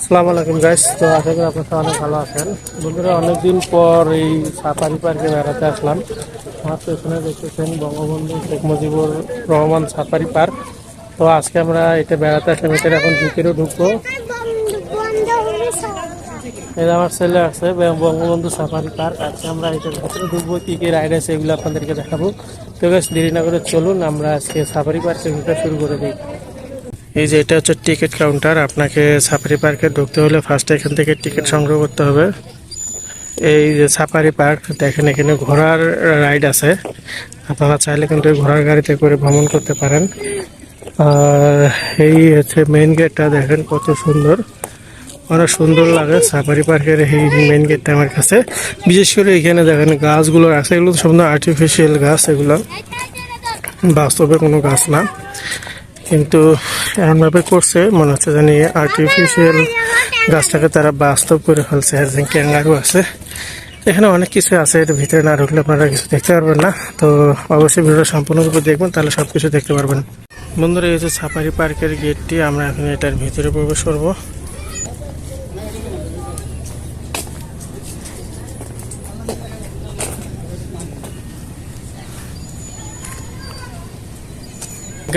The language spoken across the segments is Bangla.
আসসালামু আলাইকুম গাইস। তো আশা করি আপনারা অনেক ভালো আছেন। বন্ধুরা, অনেকদিন পর এই সাফারি পার্কে বেড়াতে আসলাম। আমার পেছনে দেখতেছেন বঙ্গবন্ধু শেখ মুজিবুর রহমান সাফারি পার্ক। তো আজকে আমরা এটা বেড়াতে আসলাম। এটা এখন ভিতরেও ঢুকবো। এটা আমার ছেলে আছে বঙ্গবন্ধু সাফারি পার্ক। আজকে আমরা এটার ভিতরে ঢুকবো, কি কি রাইড আছে এগুলো আপনাদেরকে দেখাবো। তো গাইস, দেরি না করে চলুন আমরা আজকে সাফারি পার্কের ভিতরে শুরু করে দিই। এই যে এটা হচ্ছে টিকিট কাউন্টার। আপনাকে সাফারি পার্কে ঢুকতে হলে ফার্স্টে এখান থেকে টিকিট সংগ্রহ করতে হবে। এই যে সাফারি পার্ক দেখেন, এখানে ঘোড়ার রাইড আছে। আপনারা চাইলে কিন্তু ঘোড়ার গাড়িতে করে ভ্রমণ করতে পারেন। আর এই হচ্ছে মেইন গেটটা, দেখেন কত সুন্দর, অনেক সুন্দর লাগে সাফারি পার্কের এই মেইন গেটটা আমার কাছে। বিশেষ করে এখানে দেখেন গাছগুলো আছে, এগুলো সম্পূর্ণ আর্টিফিশিয়াল গাছ, এগুলো বাস্তবে কোনো গাছ না, কিন্তু এমনভাবে করছে মনে হচ্ছে জানি আর্টিফিশিয়াল গাছটাকে তারা বাস্তব করে ফেলছে। আর ক্যাঙ্গারু আছে, এখানে অনেক কিছু আছে। এর ভিতরে না ঢুকলে আপনারা কিছু দেখতে পারবেন না। তো অবশ্যই ভিডিওটা সম্পূর্ণরূপে দেখবেন, তাহলে সব কিছু দেখতে পারবেন। বন্ধুরা, এই যে সাফারি পার্কের গেটটি, আমরা এখন এটার ভিতরে প্রবেশ করবো।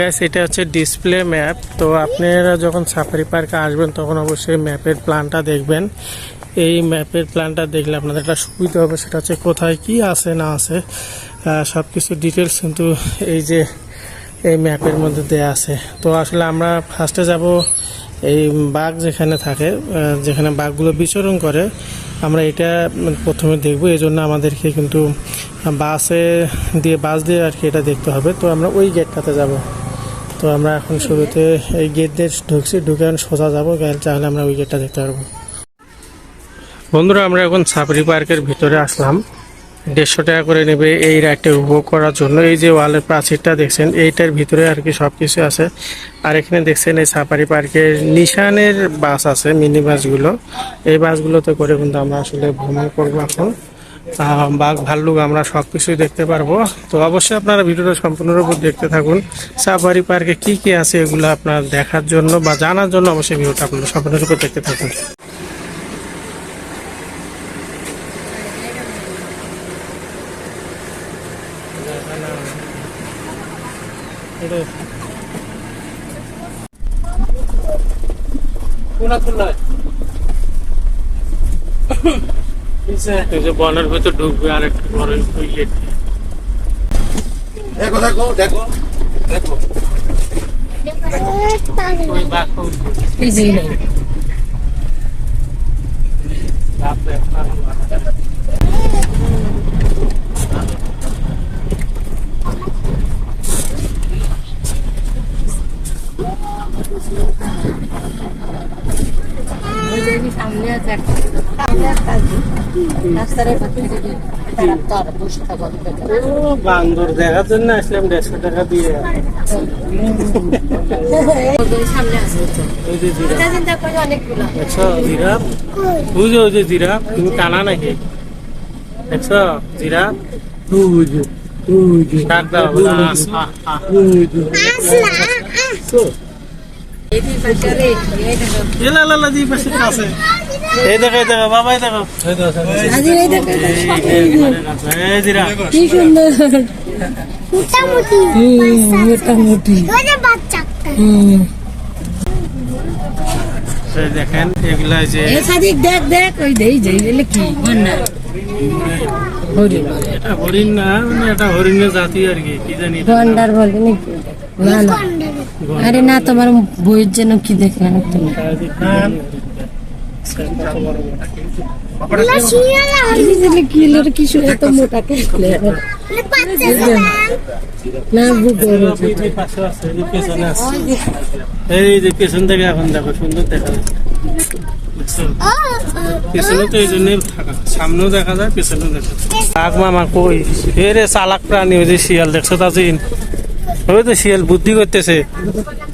গ্যাস, এটা হচ্ছে ডিসপ্লে ম্যাপ। তো আপনারা যখন সাফারি পার্কে আসবেন তখন অবশ্যই ম্যাপের প্ল্যানটা দেখবেন। এই ম্যাপের প্ল্যানটা দেখলে আপনাদের একটা সুবিধা হবে, সেটা হচ্ছে কোথায় কি আছে না আছে সব কিছু ডিটেলস কিন্তু এই যে এই ম্যাপের মধ্যে দেওয়া আছে। তো আসলে আমরা ফার্স্টে যাব এই বাঘ যেখানে থাকে, যেখানে বাঘগুলো বিচরণ করে, আমরা এটা প্রথমে দেখব। এই জন্য আমাদেরকে কিন্তু বাস দিয়ে আর কি এটা দেখতে হবে। তো আমরা ওই গেটটাতে যাব। তো আমরা এখন শুরুতে এই গেট দিয়ে ঢুকছি, ঢুকে সোজা যাবো, তাহলে আমরা ওই গেটটা দেখতে পারবো। বন্ধুরা, আমরা এখন সাফারি পার্কের ভিতরে আসলাম। 150 টাকা করে নেবে এই রাইডটা উপভোগ করার জন্য। এই যে ওয়ালের প্রাচীরটা দেখছেন, এইটার ভিতরে আর কি সব কিছু আছে। আর এখানে দেখছেন এই সাফারি পার্কের নিশানের বাস আছে, মিনি বাসগুলো। এই বাসগুলোতে করে কিন্তু আমরা আসলে ভ্রমণ করবো। এখন বাঘ ভাল্লুক আমরা সব কিছুই দেখতে পারবো। তো অবশ্যই আপনারা ভিডিওটা সম্পূর্ণরূপে দেখতে থাকুন। সাফারি পার্কে কি কি আছে এগুলো আপনার দেখার জন্য বা জানার জন্য অবশ্যই ভিডিওটা আপনারা সম্পূর্ণরূপে দেখতে থাকুন। বনের ভেতর ঢুকবে আর একটু বড় গেট। দেখো দেখো দেখো দেখো বান্দর দেখার জন্য আসলাম 150 টাকা দিয়ে। জিরাফ বুঝো, ওই যে জিরাফ তুমি টানা নাকি দেখছ? জিরাফ এই দেখো, এই দেখো বাবা, এই দেখো কি সুন্দর মোটামুটি। দেখেন এগুলা যে দেখ দেখ ওই কি এটা হরিণ না, মানে এটা হরিণের জাতি আর কি, কি জানি গন্ডার বলে নাকি? না না, আরে না, তোমার বইয়ের জন্য কি দেখলাম তুমি? এই যে পেছন থেকে এখন দেখো সুন্দর দেখা যাচ্ছে। পেছনে তো এই জন্যই থাকা, সামনেও দেখা যায় পেছনেও দেখা যায়। বাঘ মামা কই? এরে চালাক প্রাণী, ওই যে শিয়াল দেখছো তাজিন, ওই তো শিয়াল বুদ্ধি করতেছে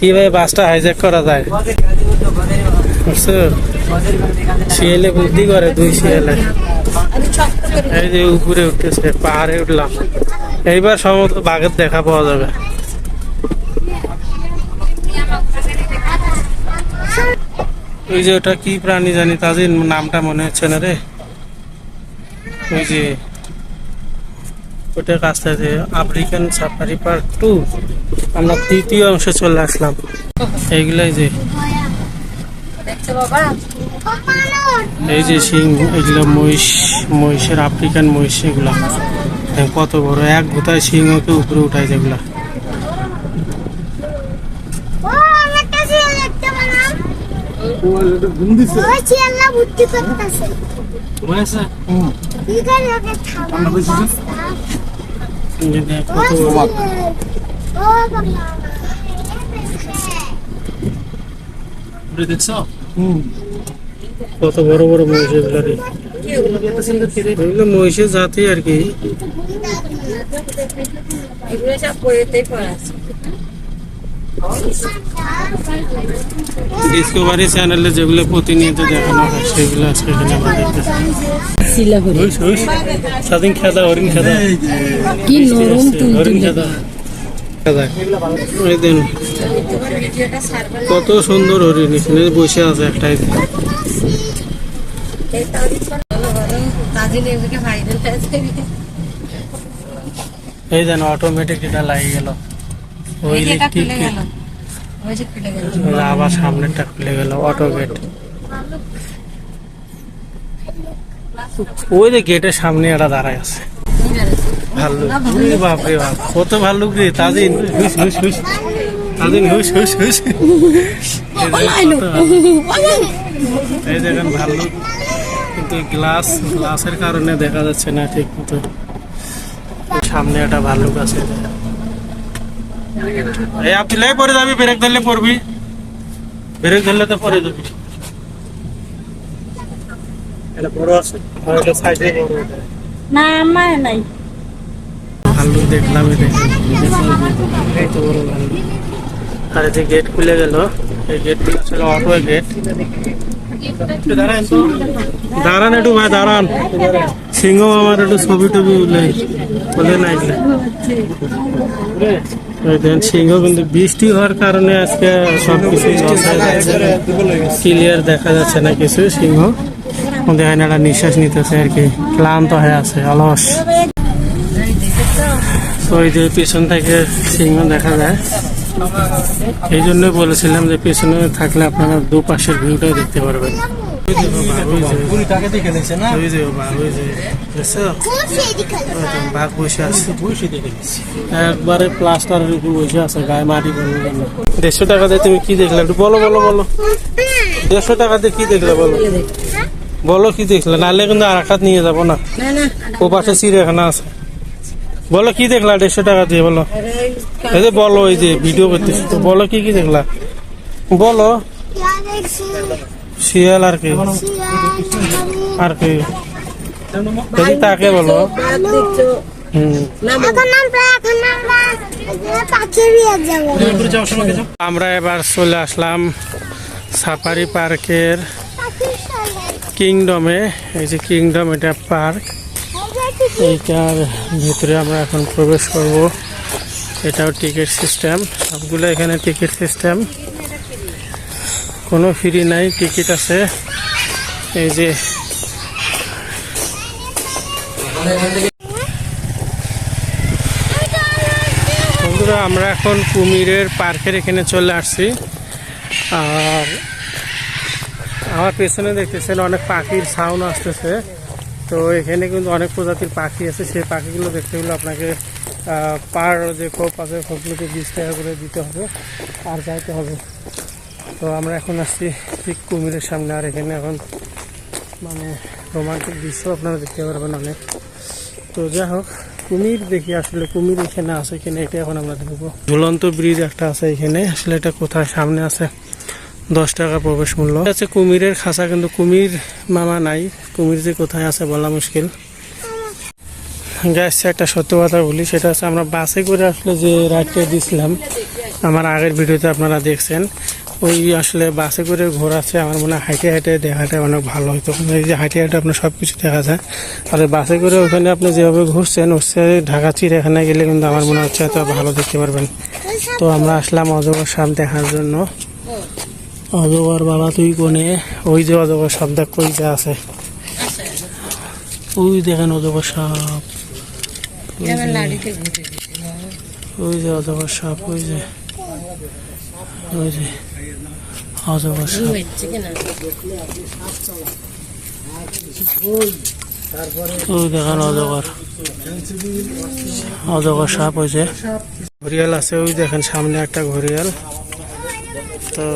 কিভাবে বাসটা হাইজ্যাক করা যায়, বুঝছো? শিয়ালে বুদ্ধি করে, দুই শিয়ালে। এই যে উপরে উঠতেছে, পাহাড়ে উঠলাম। এইবার সম্ভবত বাঘের দেখা পাওয়া যাবে। ওই যে ওটা কি প্রাণী জানি, তাদের নামটা মনে হচ্ছে না রে। ওই যে ওটার কাছটা যে আফ্রিকান সাফারি পার্ক 2, আমরা 3য় অংশে চলে আসলাম। এইগুলাই যে এই যে সিং, এগুলো মহিষ, মহিষের আফ্রিকান মহিষ, এগুলা কত বড়, এক গোতায় সিংহকে উপরে উঠায় যেগুলা। কত বড় বড় মহিষ এগুলা রে, এগুলো মহিষের জাতি আর কি। ডিসকভারি চ্যানেলে যেগুলো প্রতিনিয়ত দেখানো হয় সেগুলো আজকে এখানে আমরা দেখতেছি। স্বাধীন খেদা, হরিণ খেদা, কি নরম হরিণ খেদা, কত সুন্দর হরিণ এখানে বসে আছে একটাই। এই যেন অটোমেটিক এটা লাগিয়ে গেল, ওই ইলেকট্রিক আবার সামনেরটা খুলে গেল, অটো গেট। ওই যে গেটের সামনে একটা দাঁড়ায় আছে ভাল্লুক। বাপরে বাপ, কত ভাল্লুক রে। তাজিন হুস হুস হুস, তাজিন হুস হুস হুস। এই দেখেন ভাল্লুক, কিন্তু গ্লাসের কারণে দেখা যাচ্ছে না ঠিক মতো। সামনে একটা ভাল্লুক আছে। এই আপনি লাই পরে যাবি, ব্রেক ধরলে পড়বি, ব্রেক ধরলে তো পরে যাবি। এটা বড় আছে, আর এটা সাইডে বড় আছে না, আমার নাই। ভাল্লুক দেখলাম, এই তো বড় ভাল্লুক। আর এই যে গেট খুলে গেল, এই গেট গুলো ছিল অটো গেট। দাঁড়ান একটু ভাই, দাঁড়ান। সিংহ আমার একটু ছবি টবি বলে নাই সিংহ, কিন্তু বৃষ্টি হওয়ার কারণে আজকে সবকিছু ক্লিয়ার দেখা যাচ্ছে না কিছু। সিংহ দেখেন একটা নিঃশ্বাস নিতেছে আর কি, ক্লান্ত হয়ে আছে, অলস। তো ওই যে পিছন থেকে সিংহ দেখা যায়, এই জন্য বলেছিলাম যে পিছনে থাকলে আপনারা দুপাশের ভিউটাই দেখতে পারবেন। বাঘ বসে আছে, একবারে প্লাস্টারের উপর বসে আছে, গায়ে মাটি করবে। 150 টাকা দিয়ে তুমি কি দেখলে একটু বলো, বলো বলো। 150 টাকা দিয়ে কি দেখলে বলো, বলো কি দেখলে, নাহলে কিন্তু আর একটা নিয়ে যাবো না। ও পাশে চিড়িয়াখানা আছে, বলো কি দেখলা 150 টাকা দিয়ে, বলো। এই যে বলো, ওই যে ভিডিও করতেছি তো, বলো কি কি দেখলা, বলো। শিয়াল আর কি, আর কি তাকে বলো। আমরা এবার চলে আসলাম সাফারি পার্কের কিংডমে। এই যে কিংডম, এটা পার্ক, এইটার ভিতরে আমরা এখন প্রবেশ করব। এটাও টিকিট সিস্টেম, সবগুলো এখানে টিকিট সিস্টেম, কোনো ফ্রি নাই, টিকিট আছে। এই যে বন্ধুরা, আমরা এখন কুমিরের পার্কের এখানে চলে আসছি। আর আমার পেছনে দেখতেছেন অনেক পাখির সাউন্ড আসতেছে। তো এখানে কিন্তু অনেক প্রজাতির পাখি আছে, সেই পাখিগুলো দেখতে হলে আপনাকে পার যে কোপ আছে, কোপগুলোকে 20 টাকা করে দিতে হবে আর যাইতে হবে। তো আমরা এখন আসছি ঠিক কুমিরের সামনে, আর এখানে এখন মানে রোমান্টিক দৃশ্য আপনারা দেখতে পারবেন অনেক। তো যাই হোক, কুমির দেখি আসলে কুমির এখানে আছে কিনা, এটা এখন আমরা দেখবো। ঝুলন্ত ব্রিজ একটা আছে এখানে, আসলে এটা কোথায়, সামনে আছে 10 টাকা প্রবেশ মূল্য আছে। কুমিরের খাঁচা, কিন্তু কুমির মামা নাই, কুমির যে কোথায় আছে বলা মুশকিল। গ্যাস একটা সত্য কথা বলি, সেটা হচ্ছে আমরা বাসে করে আসলে যে রাইডটা দিয়েছিলাম আমার আগের ভিডিওতে আপনারা দেখছেন, ওই আসলে বাসে করে ঘোরাচ্ছে আমার মনে হয় হাইটে হাইটে দেখাটা অনেক ভালো হতো। এই যে হাইটে হাইটে আপনার সব কিছু দেখা যায়, আর বাসে করে ওখানে আপনি যেভাবে ঘুরছেন হচ্ছে ঢাকা চিড়িয়াখানা গেলে কিন্তু আমার মনে হচ্ছে এত ভালো দেখতে পারবেন। তো আমরা আসলাম অজগর সাপ দেখার জন্য। অজগর বাবা তুই কোনে? ওই যে অজগর সাপ দেখ কই যে আছে, ওই দেখেন অজগর সাপ, ওই যে অজগর সাপ, ওই যে অজগর সাপ, ওই দেখেন অজগর সাপ, ওই যে ঘড়িয়াল আছে, ওই দেখেন সামনে একটা ঘড়িয়াল। তো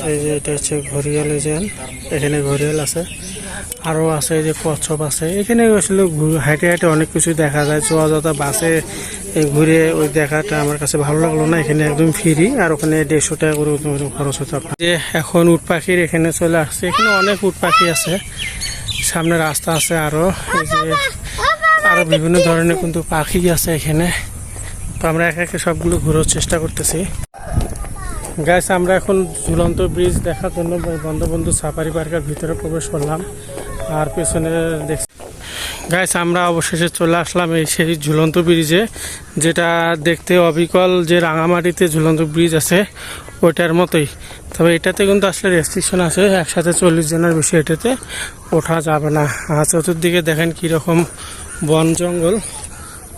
এই যে এটা হচ্ছে ঘড়িয়াল, এই যে এখানে ঘড়িয়াল আছে, আরও আছে এই যে কচ্ছপ আছে। এখানে আসলে হাইটে হাইটে অনেক কিছু দেখা যায়, অযথা বাসে ঘুরে ওই দেখাটা আমার কাছে ভালো লাগলো না। এখানে একদম ফ্রি, আর ওখানে 150 টাকা করে খরচ হতো আপনার। যে এখন উট পাখির এখানে চলে আসছে, এখানে অনেক উট পাখি আছে, সামনে রাস্তা আছে, আরও এই যে আরও বিভিন্ন ধরনের কিন্তু পাখি আছে এখানে। তো আমরা একে একে সবগুলো ঘোরার চেষ্টা করতেছি। গাইস, আমরা এখন ঝুলন্ত ব্রিজ দেখার জন্য বঙ্গবন্ধু সাফারি পার্কের ভিতরে প্রবেশ করলাম, আর পেছনে দেখছি। গাইস, আমরা অবশেষে চলে আসলাম এই সেই ঝুলন্ত ব্রিজে, যেটা দেখতে অবিকল যে রাঙামাটিতে ঝুলন্ত ব্রিজ আছে ওইটার মতোই। তবে এটাতে কিন্তু আসলে রেস্ট্রিকশন আছে, একসাথে 40 জনের বেশি এটাতে ওঠা যাবে না। আর চতুর্দিকে দেখেন কীরকম বন জঙ্গল,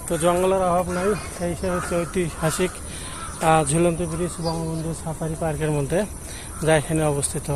তো জঙ্গলের অভাব নাই। এই হচ্ছে ঐতিহাসিক ঝুলন্ত ব্রিজ বঙ্গবন্ধু সাফারি পার্কের মধ্যে, যা এখানে অবস্থিত।